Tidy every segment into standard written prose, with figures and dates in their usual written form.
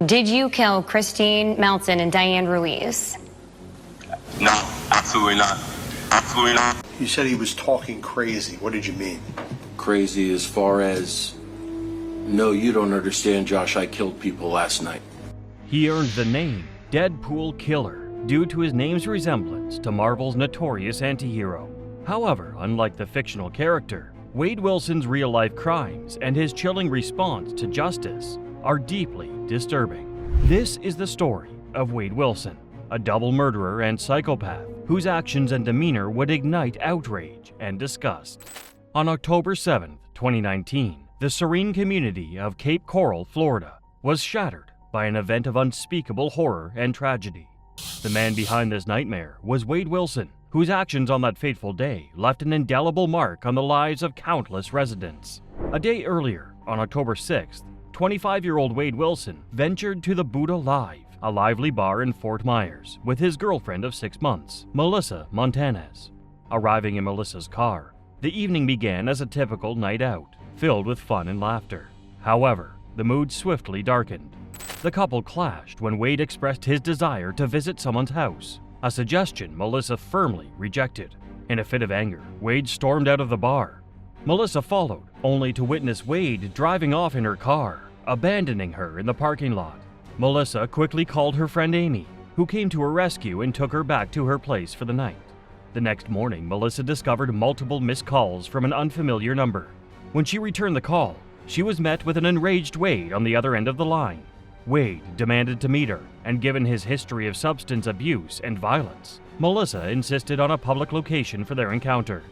Did you kill Kristine Melton and Diane Ruiz? No, absolutely not. Absolutely not. You said he was talking crazy. What did you mean? Crazy as far as, no, you don't understand, Josh, I killed people last night. He earned the name Deadpool Killer due to his name's resemblance to Marvel's notorious anti-hero. However, unlike the fictional character, Wade Wilson's real-life crimes and his chilling response to justice are deeply disturbing. This is the story of Wade Wilson, a double murderer and psychopath whose actions and demeanor would ignite outrage and disgust. On October 7, 2019, the serene community of Cape Coral, Florida, was shattered by an event of unspeakable horror and tragedy. The man behind this nightmare was Wade Wilson, whose actions on that fateful day left an indelible mark on the lives of countless residents. A day earlier, on October 6th, 25-year-old Wade Wilson ventured to the Buddha Live, a lively bar in Fort Myers, with his girlfriend of 6 months, Melissa Montanez. Arriving in Melissa's car, the evening began as a typical night out, filled with fun and laughter. However, the mood swiftly darkened. The couple clashed when Wade expressed his desire to visit someone's house, a suggestion Melissa firmly rejected. In a fit of anger, Wade stormed out of the bar. Melissa followed, only to witness Wade driving off in her car, abandoning her in the parking lot. Melissa quickly called her friend Amy, who came to her rescue and took her back to her place for the night. The next morning, Melissa discovered multiple missed calls from an unfamiliar number. When she returned the call, she was met with an enraged Wade on the other end of the line. Wade demanded to meet her, and given his history of substance abuse and violence, Melissa insisted on a public location for their encounter.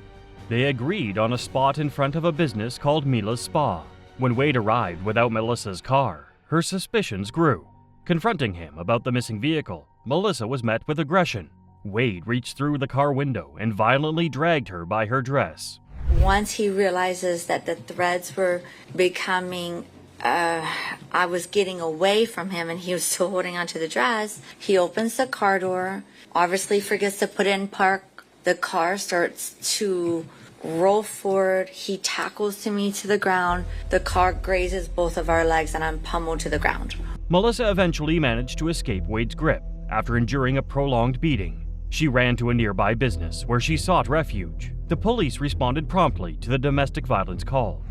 They agreed on a spot in front of a business called Mila's Spa. When Wade arrived without Melissa's car, her suspicions grew. Confronting him about the missing vehicle, Melissa was met with aggression. Wade reached through the car window and violently dragged her by her dress. Once he realizes that the threads were becoming, I was getting away from him and he was still holding onto the dress, he opens the car door, obviously forgets to put it in park. The car starts to roll forward. He tackles me to the ground. The car grazes both of our legs and I'm pummeled to the ground. Melissa eventually managed to escape Wade's grip after enduring a prolonged beating. She ran to a nearby business where she sought refuge. The police responded promptly to the domestic violence call.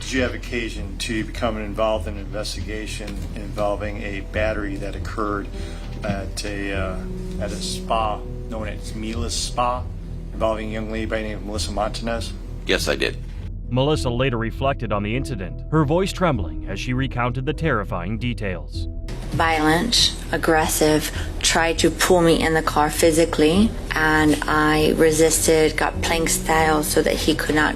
Did you have occasion to become involved in an investigation involving a battery that occurred at a spa known as Mila's Spa, involving a young lady by the name of Melissa Montanez? Yes, I did. Melissa later reflected on the incident, her voice trembling as she recounted the terrifying details. Violent, aggressive, tried to pull me in the car physically, and I resisted, got plank style so that he could not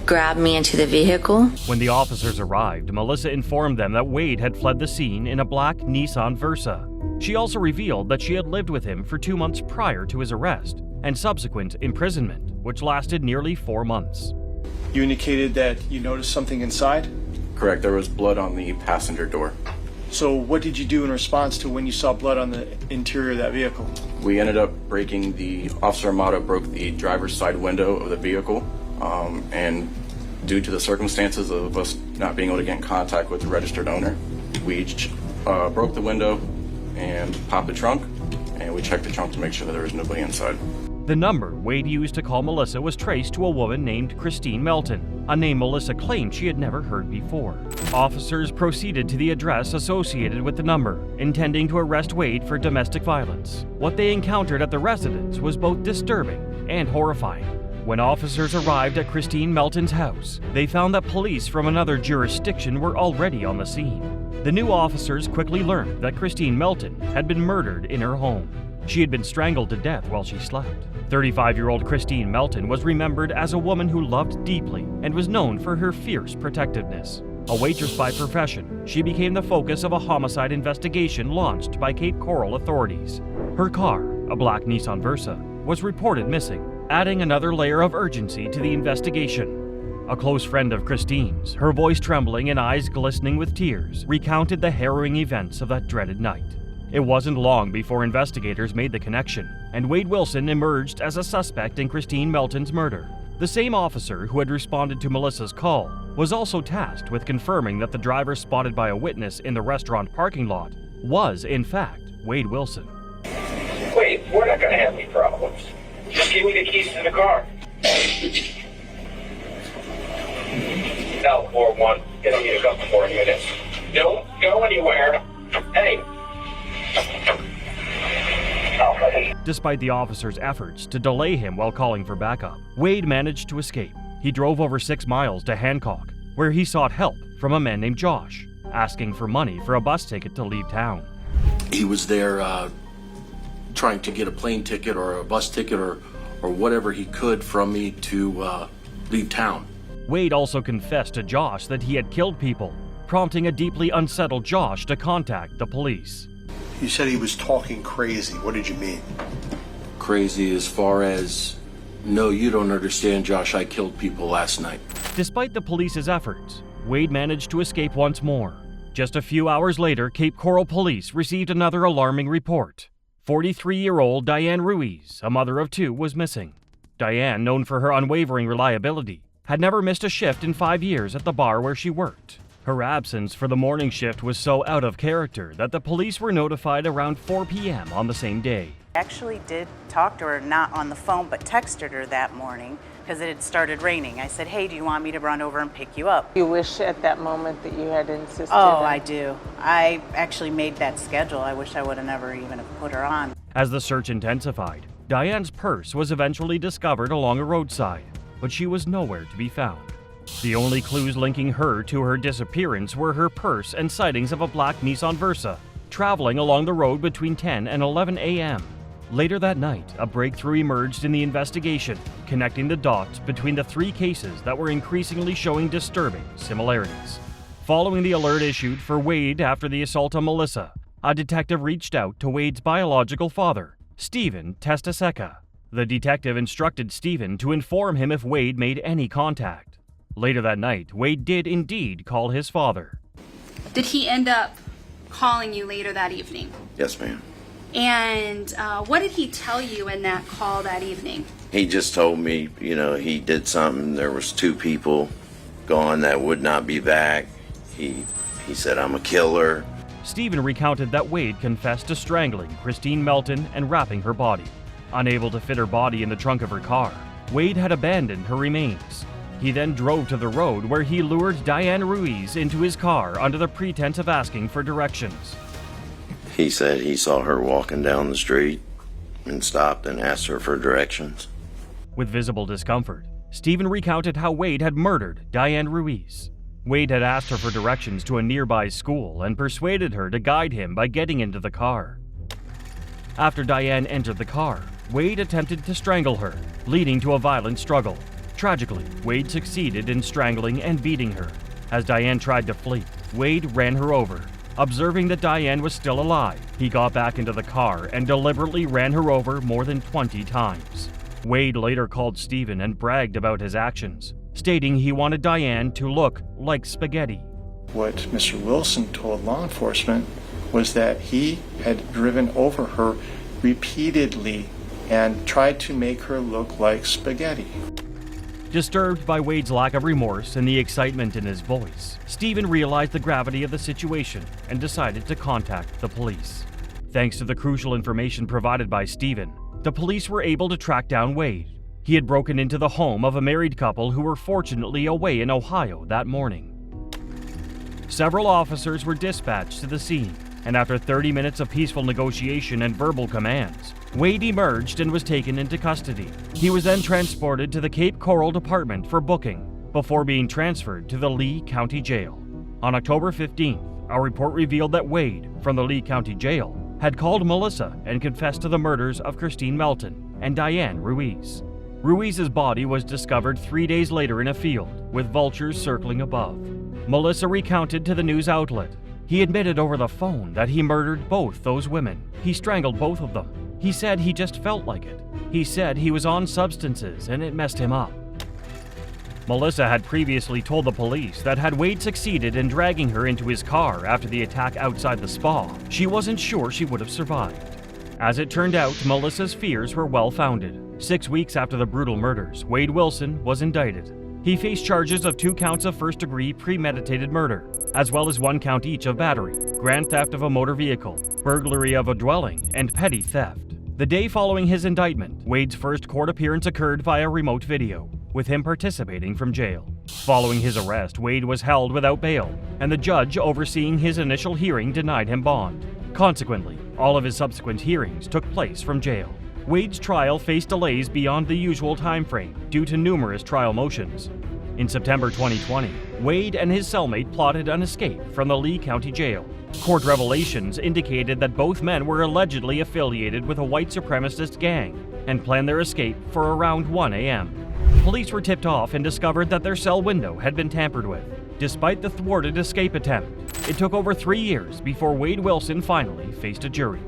grab me into the vehicle. When the officers arrived, Melissa informed them that Wade had fled the scene in a black Nissan Versa. She also revealed that she had lived with him for 2 months prior to his arrest and subsequent imprisonment, which lasted nearly 4 months. You indicated that you noticed something inside? Correct, there was blood on the passenger door. So what did you do in response to when you saw blood on the interior of that vehicle? We ended up Officer Amata broke the driver's side window of the vehicle, and due to the circumstances of us not being able to get in contact with the registered owner, we broke the window and popped the trunk, and we checked the trunk to make sure that there was nobody inside. The number Wade used to call Melissa was traced to a woman named Kristine Melton, a name Melissa claimed she had never heard before. Officers proceeded to the address associated with the number, intending to arrest Wade for domestic violence. What they encountered at the residence was both disturbing and horrifying. When officers arrived at Kristine Melton's house, they found that police from another jurisdiction were already on the scene. The new officers quickly learned that Kristine Melton had been murdered in her home. She had been strangled to death while she slept. 35-year-old Kristine Melton was remembered as a woman who loved deeply and was known for her fierce protectiveness. A waitress by profession, she became the focus of a homicide investigation launched by Cape Coral authorities. Her car, a black Nissan Versa, was reported missing, adding another layer of urgency to the investigation. A close friend of Kristine's, her voice trembling and eyes glistening with tears, recounted the harrowing events of that dreaded night. It wasn't long before investigators made the connection, and Wade Wilson emerged as a suspect in Kristine Melton's murder. The same officer who had responded to Melissa's call was also tasked with confirming that the driver spotted by a witness in the restaurant parking lot was, in fact, Wade Wilson. Wait, we're not gonna have any problems. Just give me the keys to the car. No, 4-1. Gonna need a couple more minutes. Don't go anywhere. Hey. Oh, Despite the officer's efforts to delay him while calling for backup, Wade managed to escape. He drove over 6 miles to Hancock, where he sought help from a man named Josh, asking for money for a bus ticket to leave town. He was there trying to get a plane ticket or a bus ticket or whatever he could from me to leave town. Wade also confessed to Josh that he had killed people, prompting a deeply unsettled Josh to contact the police. You said he was talking crazy. What did you mean? Crazy as far as, no, you don't understand, Josh, I killed people last night. Despite the police's efforts, Wade managed to escape once more. Just a few hours later, Cape Coral police received another alarming report. 43-year-old Diane Ruiz, a mother of 2, was missing. Diane, known for her unwavering reliability, had never missed a shift in 5 years at the bar where she worked. Her absence for the morning shift was so out of character that the police were notified around 4 p.m. on the same day. I actually did talk to her, not on the phone, but texted her that morning because it had started raining. I said, hey, do you want me to run over and pick you up? You wish at that moment that you had insisted? Oh, I do. I actually made that schedule. I wish I would have never even have put her on. As the search intensified, Diane's purse was eventually discovered along a roadside, but she was nowhere to be found. The only clues linking her to her disappearance were her purse and sightings of a black Nissan Versa traveling along the road between 10 and 11 a.m. Later that night, a breakthrough emerged in the investigation, connecting the dots between the 3 cases that were increasingly showing disturbing similarities. Following the alert issued for Wade after the assault on Melissa, a detective reached out to Wade's biological father, Stephen Testaseca. The detective instructed Stephen to inform him if Wade made any contact. Later that night, Wade did indeed call his father. Did he end up calling you later that evening? Yes, ma'am. And what did he tell you in that call that evening? He just told me, he did something. There was 2 people gone that would not be back. He said, I'm a killer. Stephen recounted that Wade confessed to strangling Kristine Melton and wrapping her body. Unable to fit her body in the trunk of her car, Wade had abandoned her remains. He then drove to the road where he lured Diane Ruiz into his car under the pretense of asking for directions. He said he saw her walking down the street and stopped and asked her for directions. With visible discomfort, Stephen recounted how Wade had murdered Diane Ruiz. Wade had asked her for directions to a nearby school and persuaded her to guide him by getting into the car. After Diane entered the car, Wade attempted to strangle her, leading to a violent struggle. Tragically, Wade succeeded in strangling and beating her. As Diane tried to flee, Wade ran her over. Observing that Diane was still alive, he got back into the car and deliberately ran her over more than 20 times. Wade later called Stephen and bragged about his actions, stating he wanted Diane to look like spaghetti. What Mr. Wilson told law enforcement was that he had driven over her repeatedly and tried to make her look like spaghetti. Disturbed by Wade's lack of remorse and the excitement in his voice, Stephen realized the gravity of the situation and decided to contact the police. Thanks to the crucial information provided by Stephen, the police were able to track down Wade. He had broken into the home of a married couple who were fortunately away in Ohio that morning. Several officers were dispatched to the scene, and after 30 minutes of peaceful negotiation and verbal commands, Wade emerged and was taken into custody. He was then transported to the Cape Coral Department for booking, before being transferred to the Lee County Jail. On October 15th, a report revealed that Wade, from the Lee County Jail, had called Melissa and confessed to the murders of Kristine Melton and Diane Ruiz. Ruiz's body was discovered 3 days later in a field, with vultures circling above. Melissa recounted to the news outlet. He admitted over the phone that he murdered both those women. He strangled both of them. He said he just felt like it. He said he was on substances and it messed him up. Melissa had previously told the police that had Wade succeeded in dragging her into his car after the attack outside the spa, she wasn't sure she would have survived. As it turned out, Melissa's fears were well-founded. 6 weeks after the brutal murders, Wade Wilson was indicted. He faced charges of 2 counts of first-degree premeditated murder, as well as 1 count each of battery, grand theft of a motor vehicle, burglary of a dwelling, and petty theft. The day following his indictment, Wade's first court appearance occurred via remote video, with him participating from jail. Following his arrest, Wade was held without bail, and the judge overseeing his initial hearing denied him bond. Consequently, all of his subsequent hearings took place from jail. Wade's trial faced delays beyond the usual time frame due to numerous trial motions. In September 2020, Wade and his cellmate plotted an escape from the Lee County Jail. Court revelations indicated that both men were allegedly affiliated with a white supremacist gang and planned their escape for around 1 a.m. Police were tipped off and discovered that their cell window had been tampered with. Despite the thwarted escape attempt, it took over 3 years before Wade Wilson finally faced a jury.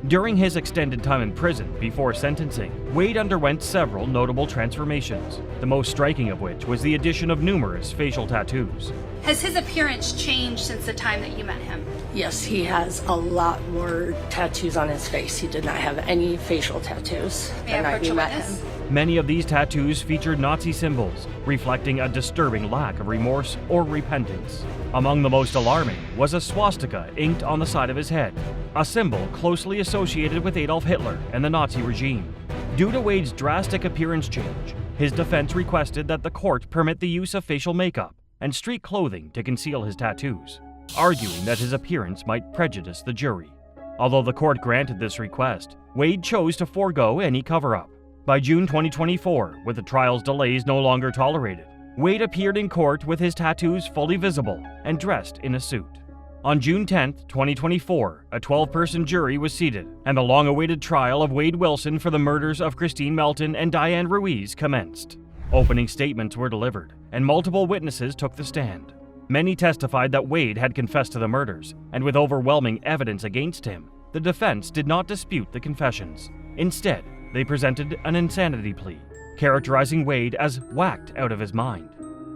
During his extended time in prison before sentencing, Wade underwent several notable transformations, the most striking of which was the addition of numerous facial tattoos. Has his appearance changed since the time that you met him? Yes, he has a lot more tattoos on his face. He did not have any facial tattoos the night we met him. Many of these tattoos featured Nazi symbols, reflecting a disturbing lack of remorse or repentance. Among the most alarming was a swastika inked on the side of his head, a symbol closely associated with Adolf Hitler and the Nazi regime. Due to Wade's drastic appearance change, his defense requested that the court permit the use of facial makeup and street clothing to conceal his tattoos, arguing that his appearance might prejudice the jury. Although the court granted this request, Wade chose to forego any cover-up. By June 2024, with the trial's delays no longer tolerated, Wade appeared in court with his tattoos fully visible and dressed in a suit. On June 10, 2024, a 12-person jury was seated, and the long-awaited trial of Wade Wilson for the murders of Kristine Melton and Diane Ruiz commenced. Opening statements were delivered, and multiple witnesses took the stand. Many testified that Wade had confessed to the murders, and with overwhelming evidence against him, the defense did not dispute the confessions. Instead, they presented an insanity plea, characterizing Wade as whacked out of his mind.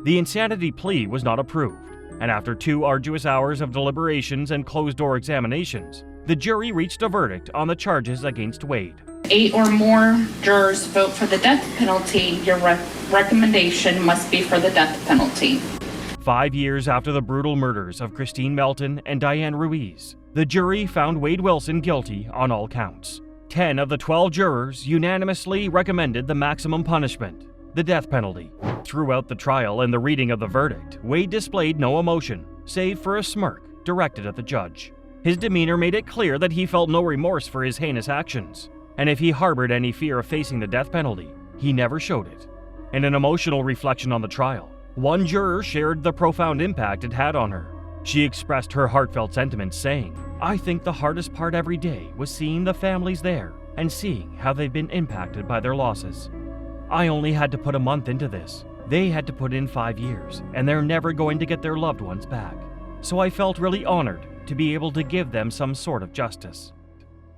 The insanity plea was not approved, and after 2 arduous hours of deliberations and closed-door examinations, the jury reached a verdict on the charges against Wade. 8 or more jurors vote for the death penalty, your recommendation must be for the death penalty. 5 years after the brutal murders of Kristine Melton and Diane Ruiz, the jury found Wade Wilson guilty on all counts. 10 of the 12 jurors unanimously recommended the maximum punishment, the death penalty. Throughout the trial and the reading of the verdict, Wade displayed no emotion, save for a smirk directed at the judge. His demeanor made it clear that he felt no remorse for his heinous actions, and if he harbored any fear of facing the death penalty, he never showed it. In an emotional reflection on the trial, one juror shared the profound impact it had on her. She expressed her heartfelt sentiments, saying, "I think the hardest part every day was seeing the families there and seeing how they've been impacted by their losses. I only had to put a month into this. They had to put in 5 years, and they're never going to get their loved ones back. So I felt really honored to be able to give them some sort of justice."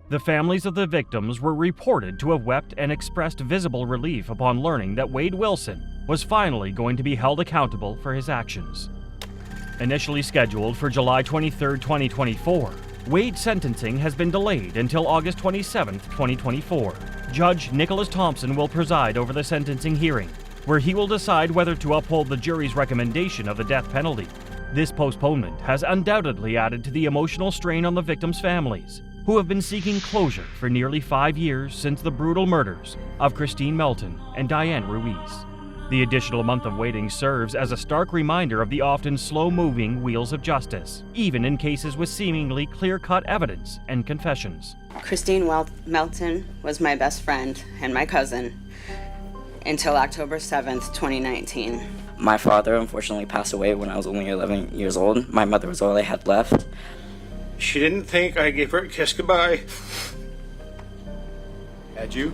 The families of the victims were reported to have wept and expressed visible relief upon learning that Wade Wilson was finally going to be held accountable for his actions. Initially scheduled for July 23, 2024, Wade's sentencing has been delayed until August 27, 2024. Judge Nicholas Thompson will preside over the sentencing hearing, where he will decide whether to uphold the jury's recommendation of the death penalty. This postponement has undoubtedly added to the emotional strain on the victims' families, who have been seeking closure for nearly 5 years since the brutal murders of Kristine Melton and Diane Ruiz. The additional month of waiting serves as a stark reminder of the often slow-moving wheels of justice, even in cases with seemingly clear-cut evidence and confessions. Kristine Melton was my best friend and my cousin until October 7th, 2019. My father unfortunately passed away when I was only 11 years old. My mother was all I had left. She didn't think I gave her a kiss goodbye. Had you?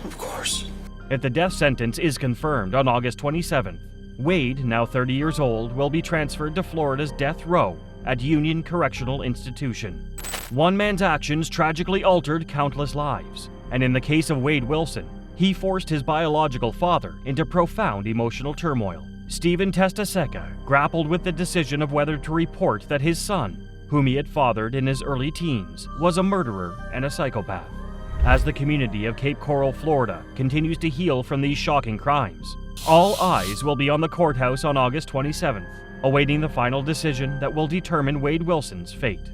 Of course. If the death sentence is confirmed on August 27th, Wade, now 30 years old, will be transferred to Florida's death row at Union Correctional Institution. One man's actions tragically altered countless lives, and in the case of Wade Wilson, he forced his biological father into profound emotional turmoil. Stephen Testaseca grappled with the decision of whether to report that his son, whom he had fathered in his early teens, was a murderer and a psychopath. As the community of Cape Coral, Florida, continues to heal from these shocking crimes, All eyes will be on the courthouse on August 27th, awaiting the final decision that will determine Wade Wilson's fate.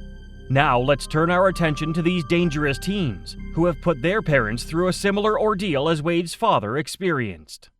Now let's turn our attention to these dangerous teens who have put their parents through a similar ordeal as Wade's father experienced.